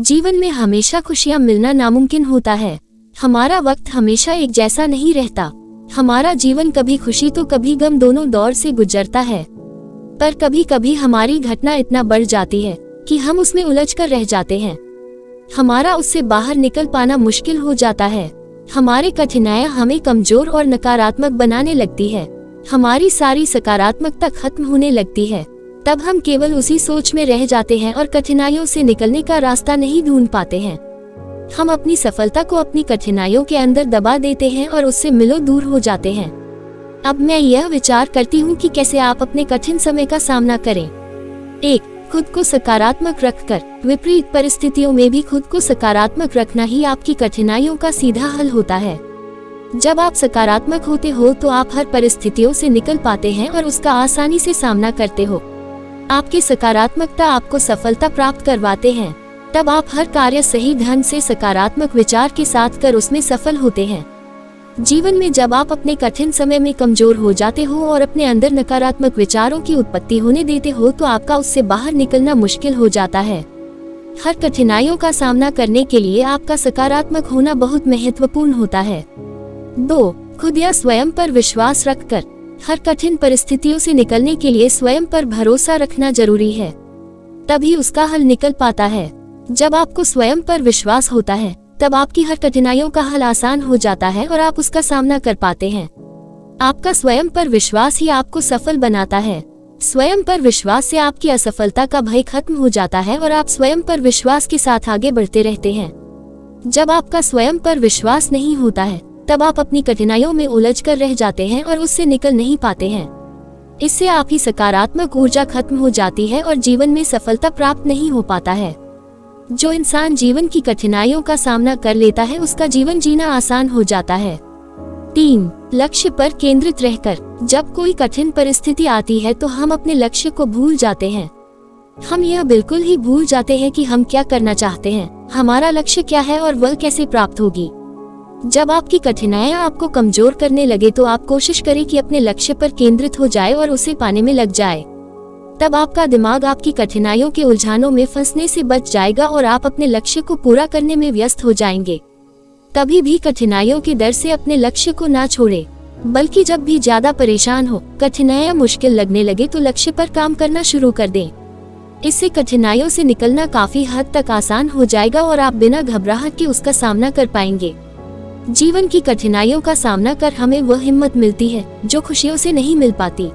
जीवन में हमेशा खुशियाँ मिलना नामुमकिन होता है। हमारा वक्त हमेशा एक जैसा नहीं रहता। हमारा जीवन कभी खुशी तो कभी गम दोनों दौर से गुजरता है। पर कभी कभी हमारी घटना इतना बढ़ जाती है कि हम उसमें उलझ कर रह जाते हैं। हमारा उससे बाहर निकल पाना मुश्किल हो जाता है। हमारी कठिनाइयाँ हमें कमजोर और नकारात्मक बनाने लगती है। हमारी सारी सकारात्मकता खत्म होने लगती है। तब हम केवल उसी सोच में रह जाते हैं और कठिनाइयों से निकलने का रास्ता नहीं ढूंढ पाते हैं। हम अपनी सफलता को अपनी कठिनाइयों के अंदर दबा देते हैं और उससे मिलो दूर हो जाते हैं। अब मैं यह विचार करती हूँ कि कैसे आप अपने कठिन समय का सामना करें। 1. खुद को सकारात्मक रखकर। विपरीत परिस्थितियों में भी खुद को सकारात्मक रखना ही आपकी कठिनाइयों का सीधा हल होता है। जब आप सकारात्मक होते हो तो आप हर परिस्थितियों से निकल पाते हैं और उसका आसानी से सामना करते हो। आपकी सकारात्मकता आपको सफलता प्राप्त करवाते हैं। तब आप हर कार्य सही ढंग से सकारात्मक विचार के साथ कर उसमें सफल होते हैं। जीवन में जब आप अपने कठिन समय में कमजोर हो जाते हो और अपने अंदर नकारात्मक विचारों की उत्पत्ति होने देते हो तो आपका उससे बाहर निकलना मुश्किल हो जाता है। हर कठिनाइयों का सामना करने के लिए आपका सकारात्मक होना बहुत महत्वपूर्ण होता है। 2. खुद या स्वयं पर विश्वास रखकर। हर कठिन परिस्थितियों से निकलने के लिए स्वयं पर भरोसा रखना जरूरी है। तभी उसका हल निकल पाता है। जब आपको स्वयं पर विश्वास होता है तब आपकी हर कठिनाइयों का हल आसान हो जाता है और आप उसका सामना कर पाते हैं। आपका स्वयं पर विश्वास ही आपको सफल बनाता है। स्वयं पर विश्वास से आपकी असफलता का भय खत्म हो जाता है और आप स्वयं पर विश्वास के साथ आगे बढ़ते रहते हैं। जब आपका स्वयं पर विश्वास नहीं होता है तब आप अपनी कठिनाइयों में उलझ कर रह जाते हैं और उससे निकल नहीं पाते हैं। इससे आपकी सकारात्मक ऊर्जा खत्म हो जाती है और जीवन में सफलता प्राप्त नहीं हो पाता है। जो इंसान जीवन की कठिनाइयों का सामना कर लेता है उसका जीवन जीना आसान हो जाता है। 3. लक्ष्य पर केंद्रित रहकर। जब कोई कठिन परिस्थिति आती है तो हम अपने लक्ष्य को भूल जाते हैं। हम यह बिल्कुल ही भूल जाते हैं कि हम क्या करना चाहते हैं, हमारा लक्ष्य क्या है और वह कैसे प्राप्त होगी। जब आपकी कठिनाइयां आपको कमजोर करने लगे तो आप कोशिश करें कि अपने लक्ष्य पर केंद्रित हो जाए और उसे पाने में लग जाए। तब आपका दिमाग आपकी कठिनाइयों के उलझानों में फंसने से बच जाएगा और आप अपने लक्ष्य को पूरा करने में व्यस्त हो जाएंगे। कभी भी कठिनाइयों के डर से अपने लक्ष्य को ना छोड़े, बल्कि जब भी ज्यादा परेशान हो, कठिनाइयां मुश्किल लगने लगे तो लक्ष्य पर काम करना शुरू कर दें। इससे कठिनाइयों से निकलना काफी हद तक आसान हो जाएगा और आप बिना घबराहट के उसका सामना कर पाएंगे। जीवन की कठिनाइयों का सामना कर हमें वह हिम्मत मिलती है जो खुशियों से नहीं मिल पाती।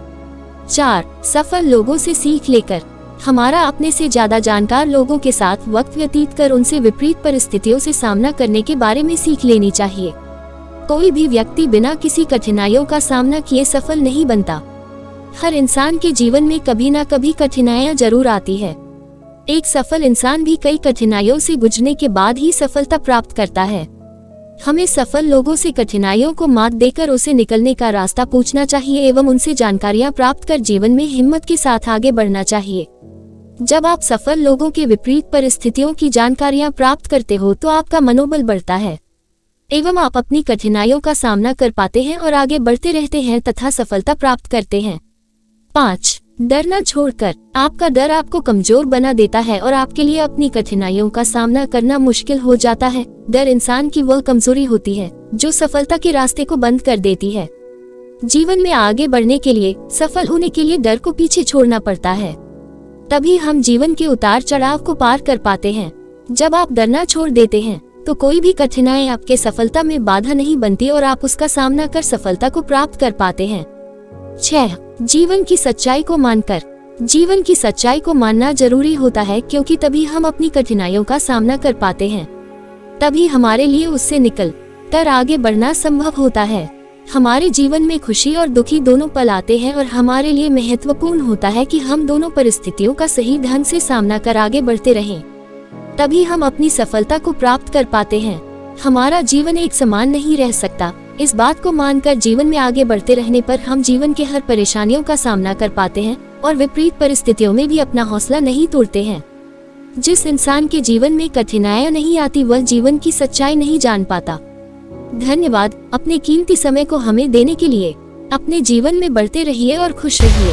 4. सफल लोगों से सीख लेकर। हमारा अपने से ज्यादा जानकार लोगों के साथ वक्त व्यतीत कर उनसे विपरीत परिस्थितियों से सामना करने के बारे में सीख लेनी चाहिए। कोई भी व्यक्ति बिना किसी कठिनाइयों का सामना किए सफल नहीं बनता। हर इंसान के जीवन में कभी ना कभी कठिनाइयां जरूर आती है। एक सफल इंसान भी कई कठिनाइयों से गुजरने के बाद ही सफलता प्राप्त करता है। हमें सफल लोगों से कठिनाइयों को मात देकर उसे निकलने का रास्ता पूछना चाहिए एवं उनसे जानकारियां प्राप्त कर जीवन में हिम्मत के साथ आगे बढ़ना चाहिए। जब आप सफल लोगों के विपरीत परिस्थितियों की जानकारियां प्राप्त करते हो तो आपका मनोबल बढ़ता है एवं आप अपनी कठिनाइयों का सामना कर पाते हैं और आगे बढ़ते रहते हैं तथा सफलता प्राप्त करते हैं। 5. डरना छोड़कर। आपका डर आपको कमजोर बना देता है और आपके लिए अपनी कठिनाइयों का सामना करना मुश्किल हो जाता है। डर इंसान की वह कमजोरी होती है जो सफलता के रास्ते को बंद कर देती है। जीवन में आगे बढ़ने के लिए, सफल होने के लिए डर को पीछे छोड़ना पड़ता है। तभी हम जीवन के उतार चढ़ाव को पार कर पाते हैं। जब आप डरना छोड़ देते हैं तो कोई भी कठिनाई आपके सफलता में बाधा नहीं बनती और आप उसका सामना कर सफलता को प्राप्त कर पाते हैं। 6. जीवन की सच्चाई को मानकर। जीवन की सच्चाई को मानना जरूरी होता है क्योंकि तभी हम अपनी कठिनाइयों का सामना कर पाते हैं। तभी हमारे लिए उससे निकल कर आगे बढ़ना संभव होता है। हमारे जीवन में खुशी और दुखी दोनों पल आते हैं और हमारे लिए महत्वपूर्ण होता है कि हम दोनों परिस्थितियों का सही ढंग से सामना कर आगे बढ़ते रहें। तभी हम अपनी सफलता को प्राप्त कर पाते हैं। हमारा जीवन एक समान नहीं रह सकता। इस बात को मानकर जीवन में आगे बढ़ते रहने पर हम जीवन के हर परेशानियों का सामना कर पाते हैं और विपरीत परिस्थितियों में भी अपना हौसला नहीं तोड़ते हैं। जिस इंसान के जीवन में कठिनाइयां नहीं आती वह जीवन की सच्चाई नहीं जान पाता। धन्यवाद अपने कीमती समय को हमें देने के लिए। अपने जीवन में बढ़ते रहिए और खुश रहिए।